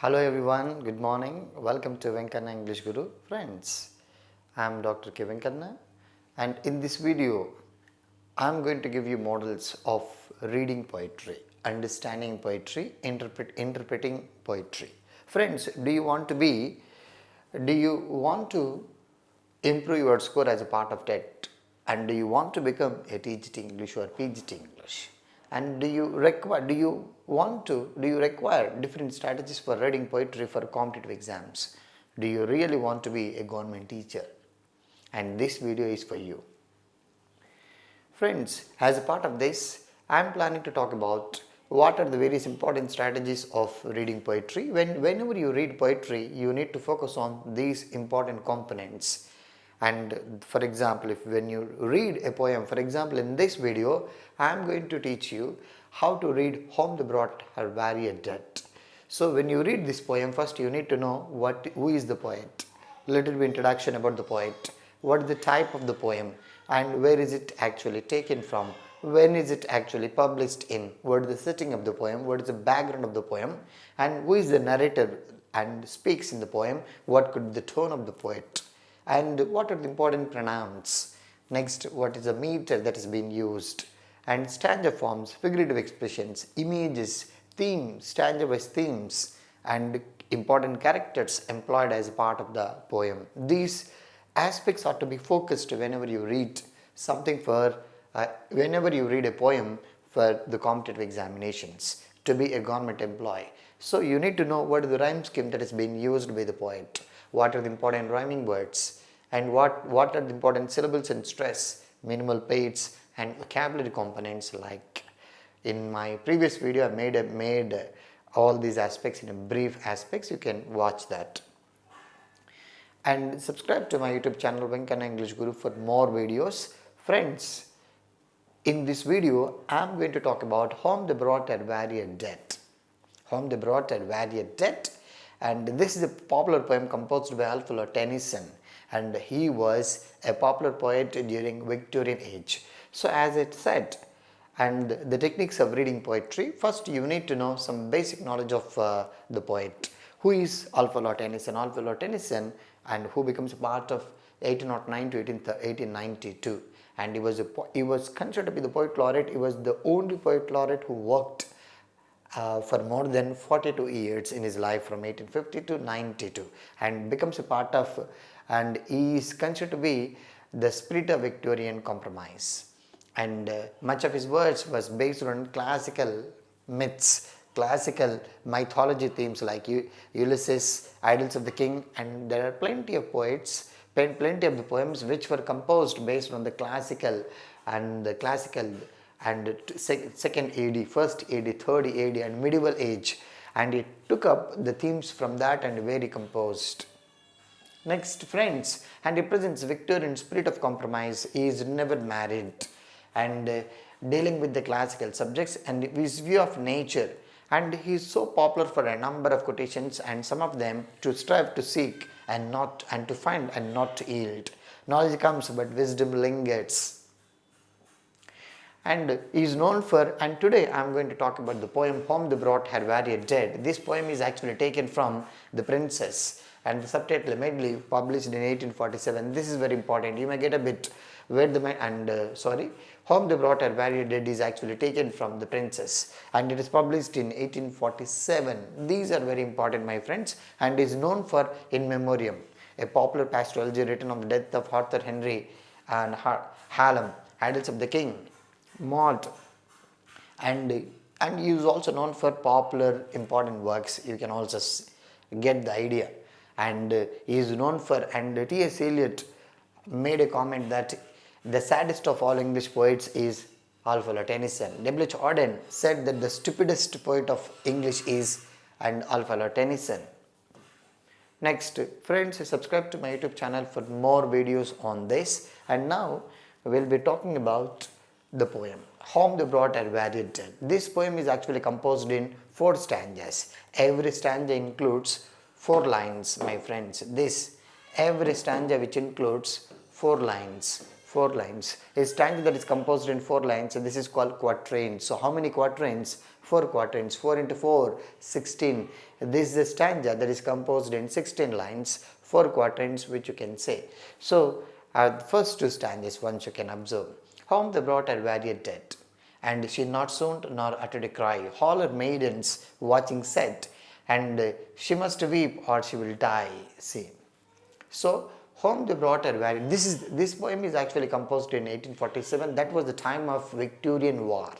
Hello everyone, good morning. Welcome to VENKANNA English Guru. Friends, I am Dr. K. VENKANNA, and in this video I am going to give you models of reading poetry, understanding poetry, interpreting poetry. Friends, do you want to improve your score as a part of TET, and do you want to become a TGT English or PGT English? And do you require different strategies for reading poetry for competitive exams? Do you really want to be a government teacher? And this video is for you. Friends, as a part of this, I am planning to talk about what are the various important strategies of reading poetry. Whenever you read poetry, you need to focus on these important components. And for example, when you read a poem, for example, in this video, I am going to teach you how to read Home the Brought Her Varied Debt. So when you read this poem, first you need to know who is the poet, little bit introduction about the poet, what is the type of the poem, and where is it actually taken from, when is it actually published in, what is the setting of the poem, what is the background of the poem, and who is the narrator and speaks in the poem, what could be the tone of the poet, and what are the important pronouns. Next, what is the meter that is being used, and stanza forms, figurative expressions, images, themes, stanza-wise themes, and important characters employed as a part of the poem. These aspects are to be focused whenever you read whenever you read a poem for the competitive examinations to be a government employee. So you need to know what is the rhyme scheme that is being used by the poet, what are the important rhyming words, and what are the important syllables and stress, minimal paids, and vocabulary components. Like in my previous video, I made all these aspects in a brief aspects. You can watch that. And subscribe to my YouTube channel VENKANNA English Guru for more videos. Friends, in this video, I am going to talk about Home the Brought Her Varied Debt. Home the Brought Her Varied Debt. And this is a popular poem composed by Alfred Lord Tennyson, and he was a popular poet during Victorian age. So as it said, and the techniques of reading poetry, first you need to know some basic knowledge of the poet. Who is Alfred Lord Tennyson? Alfred Lord Tennyson, and who becomes a part of 1809 to 1892, and he was considered to be the poet laureate. He was the only poet laureate who worked for more than 42 years in his life, from 1850 to 92, and becomes a part of, and he is considered to be the spirit of Victorian compromise. And much of his words was based on classical myths, classical mythology themes like Ulysses, Idyls of the King, and there are plenty of poets, plenty of the poems which were composed based on the classical and second AD, first AD, third AD, and medieval age, and he took up the themes from that and very composed. Next, friends, and represents Victorian spirit of compromise. He is never married, and dealing with the classical subjects and his view of nature, and he is so popular for a number of quotations, and some of them to strive to seek and to find and not to yield. Knowledge comes but wisdom lingers. And he is known for, and today I am going to talk about the poem Home the Brought Her Varied Debt. This poem is actually taken from The Princess, and the subtitle Medley, published in 1847. This is very important. You may get a bit Home the Brought Her Varied Debt is actually taken from The Princess, and it is published in 1847. These are very important, my friends, and is known for In Memoriam, a popular pastoral elegy written on the death of Arthur Henry and Hallam, Idyls of the King, Maud, and he is also known for popular important works. You can also get the idea. And he is known for, and T.S. Eliot made a comment that the saddest of all English poets is Alfred Lord Tennyson. W.H. Auden said that the stupidest poet of English is Alfred Lord Tennyson. Next, friends, subscribe to my YouTube channel for more videos on this. And now we will be talking about the poem Home the Brought Her Varied Debt. This poem is actually composed in 4 stanzas. Every stanza includes 4 lines, my friends. Every stanza which includes 4 lines. A stanza that is composed in 4 lines, and this is called quatrain. So how many quatrains? 4 quatrains, 4 into 4, 16. This is a stanza that is composed in 16 lines, 4 quatrains which you can say. So, the first 2 stanzas once you can observe. Home they brought her warrior dead, and she not swooned nor uttered a cry. All her maidens watching said, and she must weep or she will die. See. So, home they brought her warrior. This poem is actually composed in 1847. That was the time of Victorian War,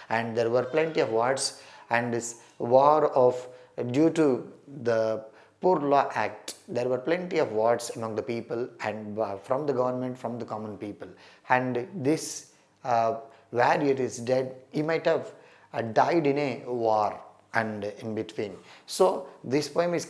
and there were plenty of wars, and this war of due to the Poor Law Act, there were plenty of wars among the people and from the government, from the common people. And this warrior is dead. He might have died in a war and in between. So this poem is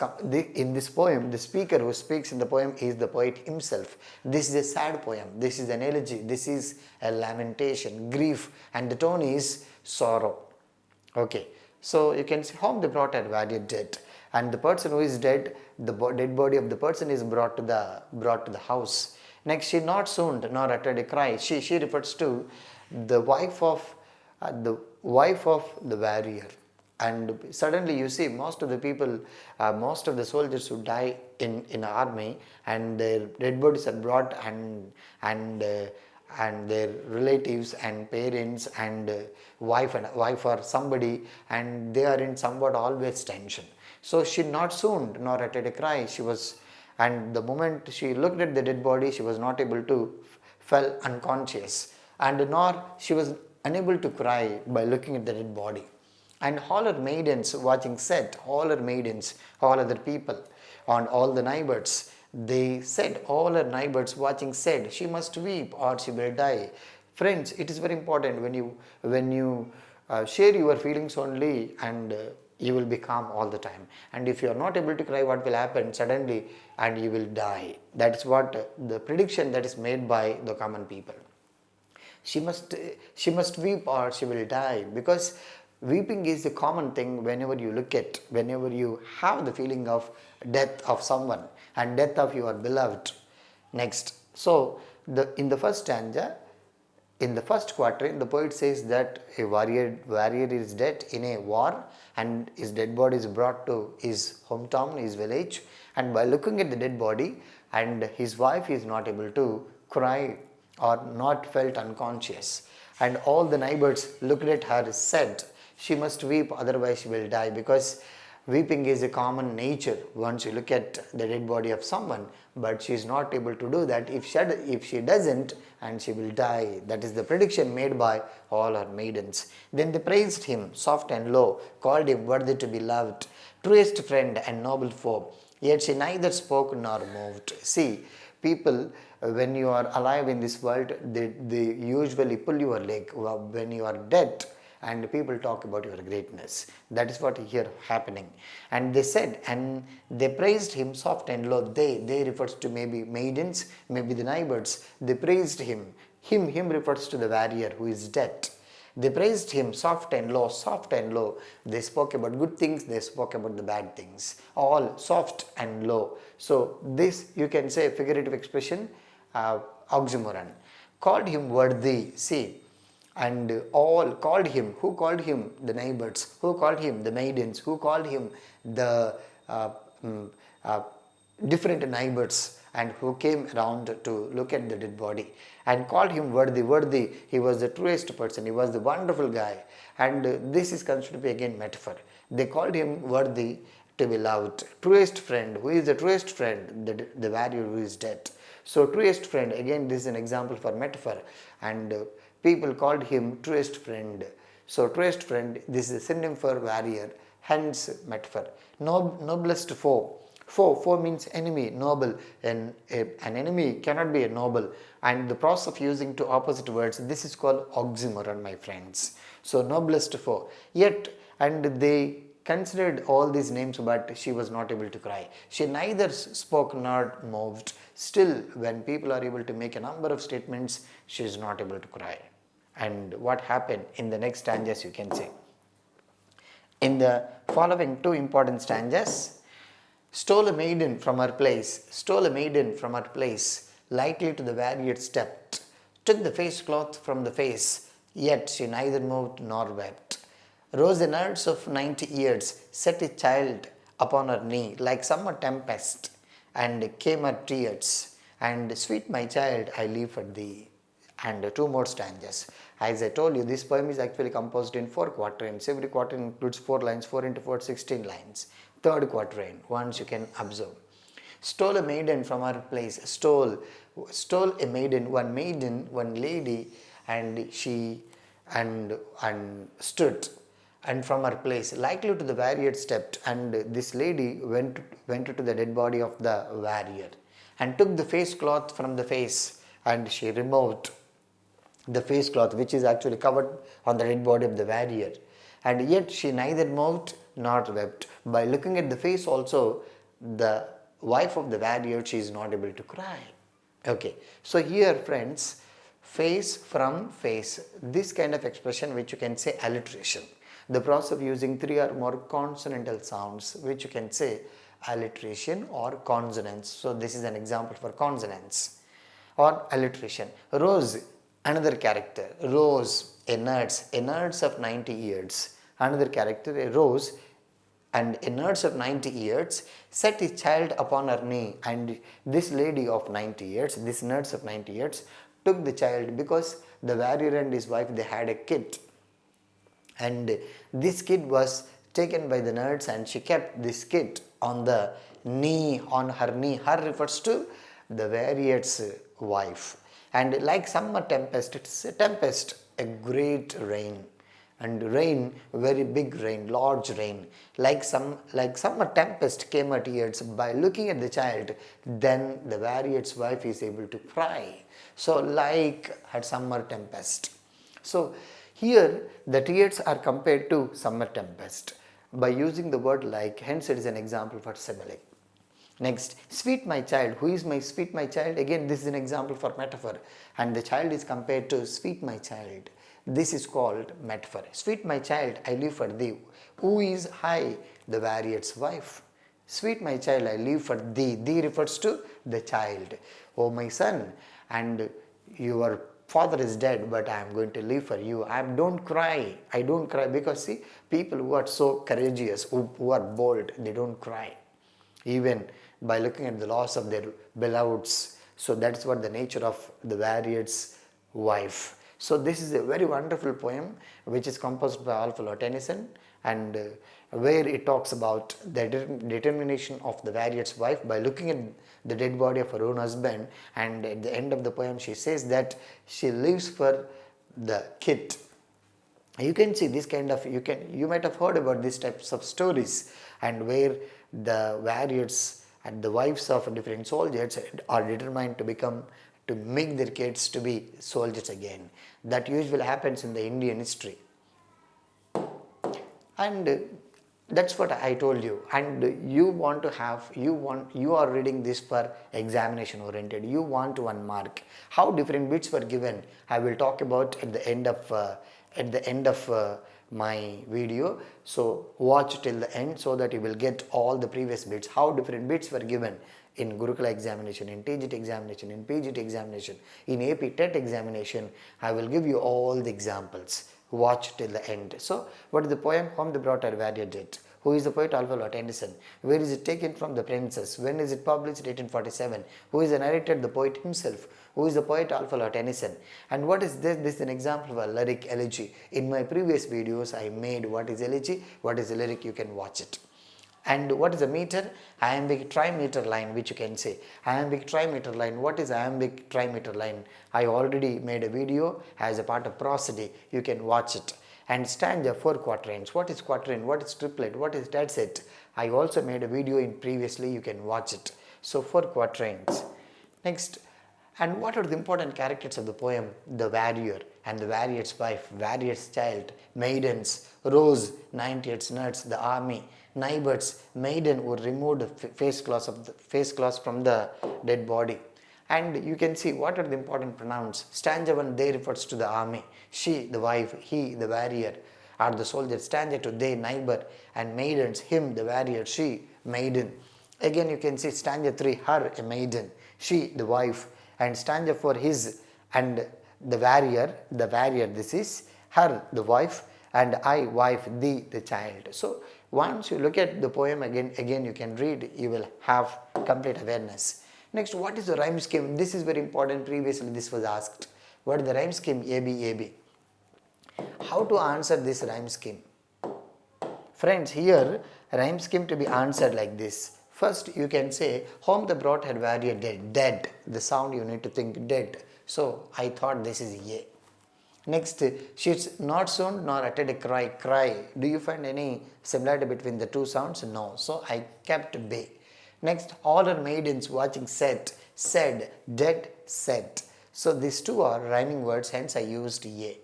in this poem, the speaker who speaks in the poem is the poet himself. This is a sad poem. This is an elegy. This is a lamentation, grief, and the tone is sorrow. Okay. So you can see home they brought her warrior dead, and the person who is dead, the dead body of the person is brought to the house. Next, she not swooned nor uttered a cry. She refers to the wife of the warrior. And suddenly you see most of the people, most of the soldiers who die in army, and their dead bodies are brought, and their relatives and parents and wife or somebody, and they are in somewhat always tension. So she not swooned nor uttered a cry. And the moment she looked at the dead body, she was not able to fell unconscious, and nor she was unable to cry by looking at the dead body. And all her maidens watching said, all her maidens, all other people, and all the neighbors, they said, all her neighbors watching said, she must weep or she will die. Friends, it is very important when you share your feelings only, and you will be calm all the time. And if you are not able to cry, what will happen suddenly? And you will die. That's what the prediction that is made by the common people. She must weep or she will die, because weeping is a common thing whenever you have the feeling of death of someone and death of your beloved. Next, so in the first stanza, in the first quatrain, the poet says that a warrior is dead in a war, and his dead body is brought to his hometown, his village, and by looking at the dead body, and his wife is not able to cry or not felt unconscious, and all the neighbors looked at her, said, she must weep, otherwise she will die, because weeping is a common nature once you look at the dead body of someone, but she is not able to do that. If she doesn't, and she will die. That is the prediction made by all her maidens. Then they praised him soft and low, called him worthy to be loved, truest friend and noble foe. Yet she neither spoke nor moved. See, people, when you are alive in this world, they usually pull your leg. When you are dead, and people talk about your greatness. That is what here happening. And they said, and they praised him soft and low. They refers to maybe maidens, maybe the neighbors. They praised him. Him refers to the warrior who is dead. They praised him soft and low, soft and low. They spoke about good things, they spoke about the bad things. All soft and low. So this, you can say, figurative expression, oxymoron. Called him worthy. See, and all called him. Who called him? The neighbors. Who called him? The maidens. Who called him? The different neighbors, and who came around to look at the dead body, and called him worthy. He was the truest person. He was the wonderful guy. And this is considered to be again metaphor. They called him worthy to be loved. Truest friend. Who is the truest friend? The warrior who is dead. So truest friend, again this is an example for metaphor, and people called him truest friend. So truest friend, this is a synonym for warrior, hence metaphor. Noblest foe. Foe means enemy, noble. An enemy cannot be a noble. And the process of using two opposite words, this is called oxymoron, my friends. So noblest foe. Yet, and they considered all these names, but she was not able to cry. She neither spoke nor moved. Still, when people are able to make a number of statements, she is not able to cry. And what happened in the next stanzas, you can see. In the following two important stanzas, stole a maiden from her place, lightly to the warrior stepped, took the face cloth from the face, yet she neither moved nor wept. Rose the nerves of 90 years, set a child upon her knee like summer tempest, and came her tears. And sweet my child, I leave for thee. And two more stanzas. As I told you, this poem is actually composed in 4 quatrains. Every quatrain includes 4 lines, 4 into 4, 16 lines. Third quatrain, once you can observe. Stole a maiden from her place, stole a maiden, one lady, and she and stood and from her place, likely to the warrior stepped, and this lady went to the dead body of the warrior, and took the face cloth from the face, and she removed the face cloth which is actually covered on the dead body of the warrior, and yet she neither moved nor wept. By looking at the face also, the wife of the warrior, she is not able to cry. Okay, so here friends, face from face, this kind of expression which you can say alliteration, the process of using 3 or more consonantal sounds which you can say alliteration or consonants. So this is an example for consonants or alliteration. Rose, another character. Rose, a nurse of 90 years. Another character, a rose, and a nurse of 90 years set a child upon her knee, and this lady of 90 years, this nurse of 90 years, took the child because the warrior and his wife, they had a kid, and this kid was taken by the nurse, and she kept this kid on the knee, on her knee. Her refers to the warrior's wife. And like summer tempest, it's a tempest, a great rain, and rain, very big rain, large rain, like summer tempest came her tears. By looking at the child, then the warrior's wife is able to cry. So like at summer tempest. So here the tears are compared to summer tempest by using the word like, hence it is an example for simile. Next, sweet my child. Who is my sweet my child? Again, this is an example for metaphor, and the child is compared to sweet my child. This is called metaphor. Sweet my child, I live for thee. Who is I? The warrior's wife. Sweet my child, I live for thee. Thee refers to the child. Oh my son, and your father is dead, but I am going to live for you. Don't cry. I don't cry, because see, people who are so courageous, who are bold, they don't cry, even by looking at the loss of their beloveds. So that's what the nature of the warrior's wife. So this is a very wonderful poem which is composed by Alfred Lord Tennyson, and where it talks about the determination of the warrior's wife by looking at the dead body of her own husband, and at the end of the poem she says that she lives for the kid. You can see this kind of, you might have heard about these types of stories, and where the warriors and the wives of different soldiers are determined to make their kids to be soldiers again. That usually happens in the Indian history. And that's what I told you. And you are reading this for examination oriented. You want 1 mark. How different bits were given, I will talk about at the end of my video. So watch till the end so that you will get all the previous bits, how different bits were given in Gurukula examination, in TGT examination, in PGT examination, in AP-TET examination. I will give you all the examples. Watch till the end. So what is the poem? Whom they brought her warrior dead. Who is the poet? Alfred Lord Tennyson. Where is it taken from? The Princess. When is it published? 1847. Who is the narrator? The poet himself. Who is the poet? Alfred Lord Tennyson. And what is this? This is an example of a lyric elegy. In my previous videos, I made what is elegy, what is the lyric, you can watch it. And what is a meter? Iambic trimeter line, which you can say. Iambic trimeter line. What is iambic trimeter line? I already made a video as a part of prosody. You can watch it. And stanza, 4 quatrains. What is quatrain? What is triplet? What is tercet? I also made a video in previously. You can watch it. So 4 quatrains. Next. And what are the important characters of the poem? The warrior and the warrior's wife, warrior's child, maidens, rose, 90th nurse, the army, neighbors, maiden who removed the face cloth from the dead body. And you can see what are the important pronouns. Stanza 1, they refers to the army, she, the wife, he, the warrior, are the soldiers. Stanza 2, they, neighbor, and maidens, him, the warrior, she, maiden. Again you can see stanza 3, her, a maiden, she, the wife, and stanza 4, his and the warrior, this is her, the wife, and I, wife, thee, the child. So once you look at the poem again you can read, you will have complete awareness. Next, what is the rhyme scheme? This is very important. Previously this was asked. What is the rhyme scheme? AB, AB. How to answer this rhyme scheme? Friends, here rhyme scheme to be answered like this. First you can say, home the brought her warrior dead. Dead. The sound you need to think dead. So I thought this is A. Next, she's not soon nor uttered a cry. Cry. Do you find any similarity between the two sounds? No. So I kept B. Next, all her maidens watching set. Said. Dead. Set. So these two are rhyming words, hence I used A.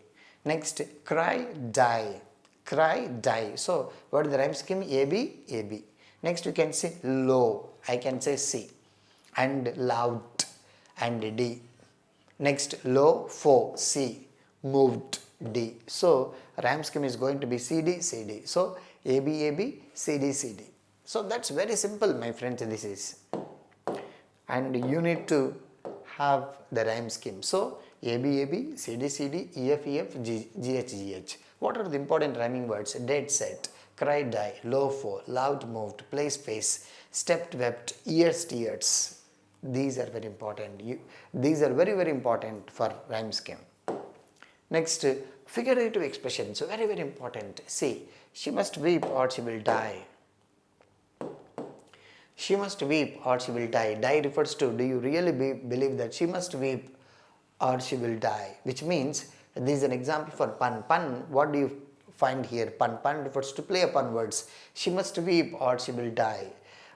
Next, cry, die. Cry, die. So what is the rhyme scheme? AB, AB. Next you can say low. I can say C. And loud and D. Next, low, fo, C. Moved, D. So rhyme scheme is going to be CD, CD. So AB, AB, CD, CD. So that's very simple, my friends. This is. And you need to have the rhyme scheme. So AB, AB, CD, CD, EF, EF, GH, GH. What are the important rhyming words? Dead, set, cry, die, low, fo, loud, moved, place, face, stepped, wept, ears, tears. These are very important. These are very, very important for rhyme scheme. Next, figurative expression. So very, very important. See, she must weep or she will die. She must weep or she will die. Die refers to, do you really believe that she must weep or she will die? Which means, this is an example for pun. Pun, what do you find here? Pun. Pun refers to play upon words. She must weep or she will die.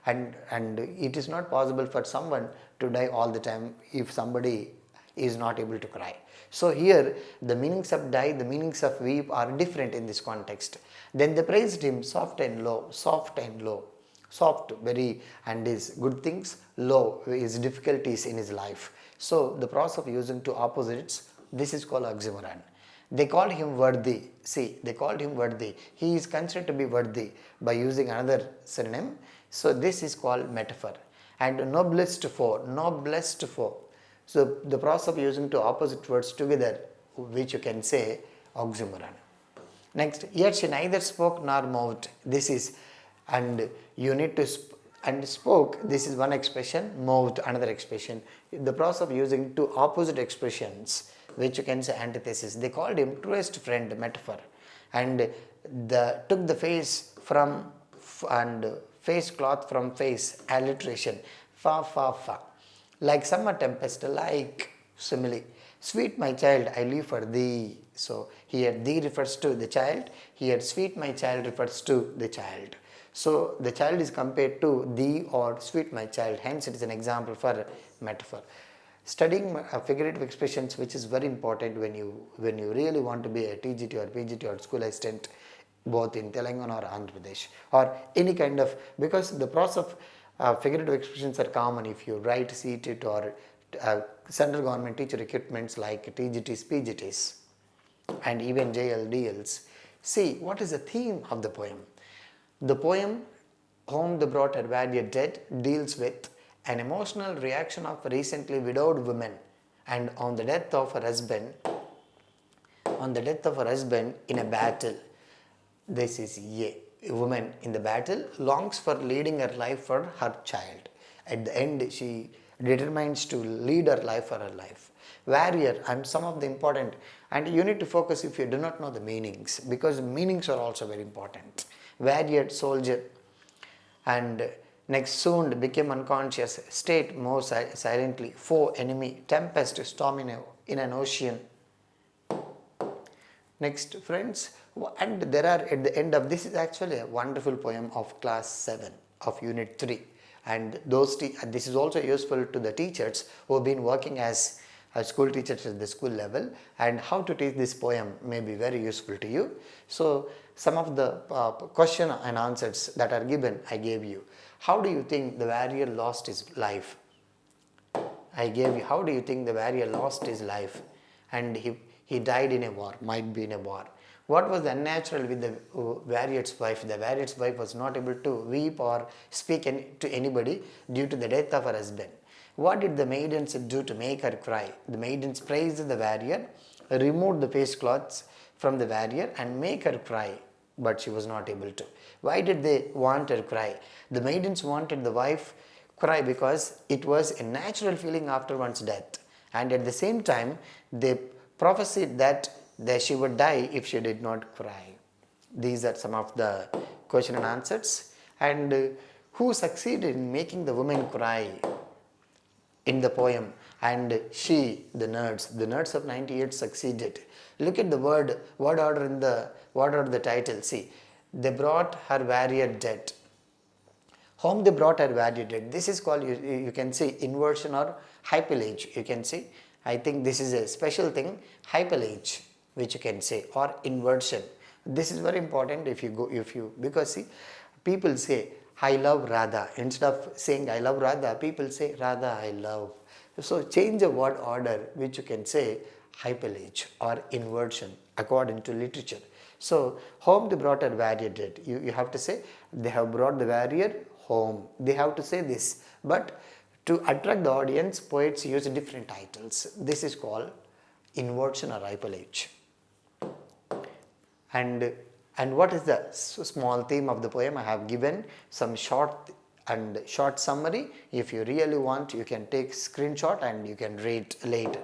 And it is not possible for someone to die all the time if somebody is not able to cry. So here the meanings of die, the meanings of weep are different in this context. Then they praised him soft and low, soft and low. Soft, very, and his good things, low, his difficulties in his life. So the process of using two opposites, this is called oxymoron. They called him worthy. See, they called him worthy. He is considered to be worthy by using another synonym. So this is called metaphor. And noblest foe, noblest foe. So the process of using two opposite words together, which you can say oxymoron. Next, yet she neither spoke nor moved. This is, and you need to and spoke, this is one expression, moved another expression. The process of using two opposite expressions, which you can say antithesis. They called him truest friend, metaphor, and took the face from and face cloth from face, alliteration, fa fa fa. Like summer tempest, like simile. Sweet my child, I live for thee. So here thee refers to the child. Here sweet my child refers to the child. So the child is compared to thee or sweet my child. Hence it is an example for metaphor. Studying figurative expressions, which is very important when you really want to be a TGT or PGT or school assistant, both in Telangana or Andhra Pradesh or any kind of, because the process of figurative expressions are common if you write CTET or central government teacher recruitments like TGTs, PGTs and even JLDLs. See, what is the theme of the poem? The poem, Home the Brought Her Warrior Dead, deals with an emotional reaction of recently widowed women and on the death of her husband in a battle. This is a woman in the battle longs for leading her life for her child. At the end, she determines to lead her life for her life. Warrior, and some of the important, and you need to focus if you do not know the meanings, because meanings are also very important. Warrior, soldier, and next soon became unconscious, state more silently, foe, enemy, tempest, storm in an ocean. Next, friends, and there are at the end of this is actually a wonderful poem of class 7 of unit 3, and this is also useful to the teachers who have been working as school teachers at the school level, and how to teach this poem may be very useful to you. So some of the question and answers that are given I gave you. How do you think the warrior lost his life? I gave you, how do you think the warrior lost his life? And he died in a war, might be in a war. What was the unnatural with the warrior's wife? The warrior's wife was not able to weep or speak to anybody due to the death of her husband. What did the maidens do to make her cry? The maidens praised the warrior, removed the face cloths, from the warrior and make her cry, but she was not able to. Why did they want her cry? The maidens wanted the wife cry because it was a natural feeling after one's death, and at the same time they prophesied that she would die if she did not cry. These are some of the question and answers. And who succeeded in making the woman cry in the poem? And she, the nerds of 98 succeeded. Look at the word order in the title. See, they brought her warrior dead. Home they brought her warrior dead. This is called, you can say, inversion or hypallage. You can say, I think this is a special thing, hypallage, which you can say, or inversion. This is very important because see, people say, I love Radha. Instead of saying I love Radha, people say Radha I love. So change the word order, which you can say hypallage or inversion according to literature. So home they brought her warrior dead. You have to say they have brought the warrior home. They have to say this. But to attract the audience, poets use different titles. This is called inversion or hypallage. And what is the small theme of the poem? I have given some short summary. If you really want, you can take screenshot and you can read later.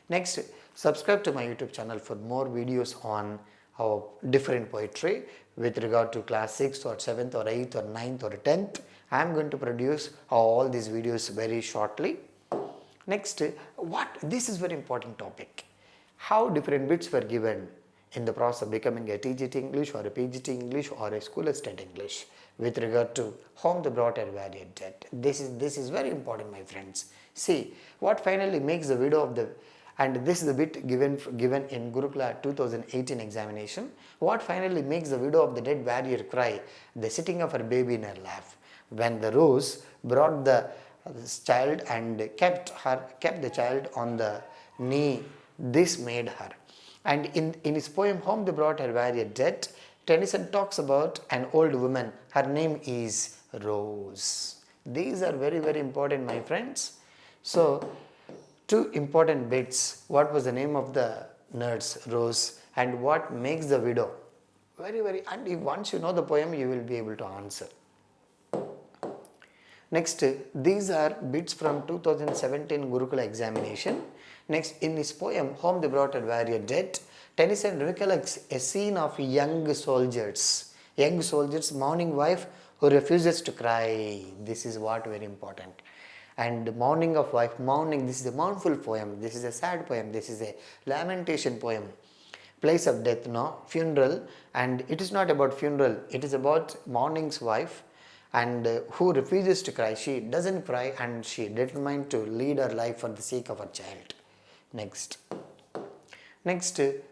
Next, subscribe to my YouTube channel for more videos on our different poetry with regard to class 6th or 7th or 8th or 9th or 10th. I am going to produce all these videos very shortly. Next, this is very important topic. How different bits were given in the process of becoming a TGT English or a PGT English or a school STET English with regard to whom they brought her warrior dead. This is very important, my friends. See, what finally makes the widow of the, and this is the bit given in Gurukula 2018 examination, what finally makes the widow of the dead warrior cry? The sitting of her baby in her lap. When the rose brought the child and kept the child on the knee, this made her. And in his poem, Home They Brought Her Warrior Dead, Tennyson talks about an old woman. Her name is Rose. These are very, very important, my friends. So, two important bits. What was the name of the nurse, Rose, and what makes the widow? Very, very, and once you know the poem, you will be able to answer. Next, these are bits from 2017 Gurukula examination. Next, in his poem, Home They Brought Her Warrior Dead, Tennyson recollects a scene of young soldiers, mourning wife who refuses to cry. This is what very important. And mourning of wife, this is a mournful poem, this is a sad poem, this is a lamentation poem. Place of death, funeral, and it is not about funeral, it is about mourning's wife and who refuses to cry. She doesn't cry and she determined to lead her life for the sake of her child. Next,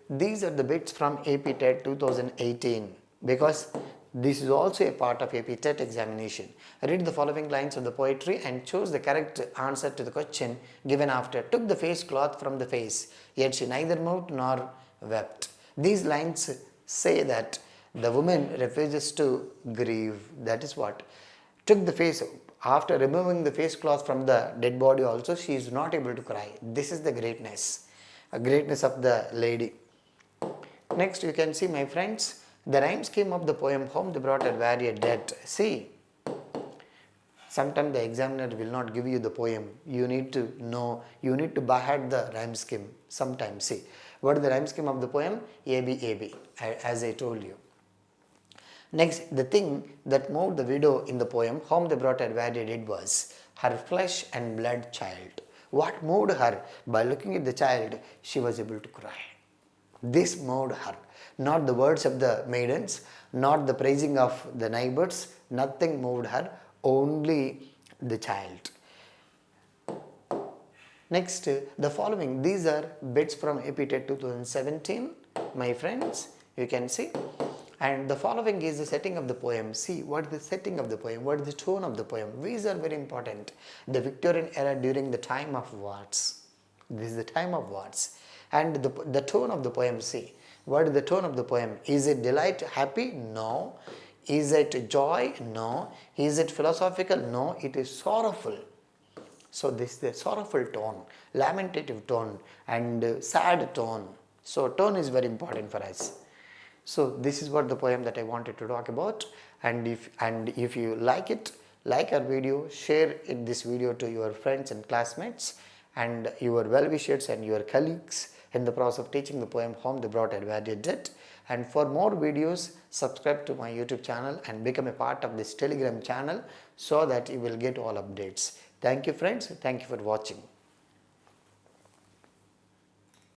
these are the bits from AP-TET 2018 because this is also a part of AP-TET examination. Read the following lines of the poetry and choose the correct answer to the question given after. Took the face cloth from the face, yet she neither moved nor wept. These lines say that the woman refuses to grieve. That is what. Took the face, after removing the face cloth from the dead body also, she is not able to cry. This is the greatness of the lady. Next, you can see, my friends, the rhyme scheme of the poem Home They Brought Her Warrior Dead. See, sometimes the examiner will not give you the poem. You need to know, you need to by-heart the rhyme scheme. Sometimes, see, what is the rhyme scheme of the poem? AB, as I told you. Next, the thing that moved the widow in the poem Home They Brought Her Warrior Dead was her flesh and blood child. What moved her? By looking at the child, she was able to cry. This moved her. Not the words of the maidens, not the praising of the neighbors, nothing moved her, only the child. Next, the following, these are bits from AP-TET 2017, my friends, you can see. And the following is the setting of the poem. See, what is the setting of the poem? What is the tone of the poem? These are very important. The Victorian era during the time of wars. This is the time of wars. And the tone of the poem, see. What is the tone of the poem? Is it delight, happy? No. Is it joy? No. Is it philosophical? No. It is sorrowful. So this is the sorrowful tone, lamentative tone and sad tone. So tone is very important for us. So this is what the poem that I wanted to talk about, and if you like it, like our video, share this video to your friends and classmates and your well-wishers and your colleagues in the process of teaching the poem home they brought advantage it. And for more videos, subscribe to my YouTube channel and become a part of this Telegram channel so that you will get all updates. Thank you friends, thank you for watching.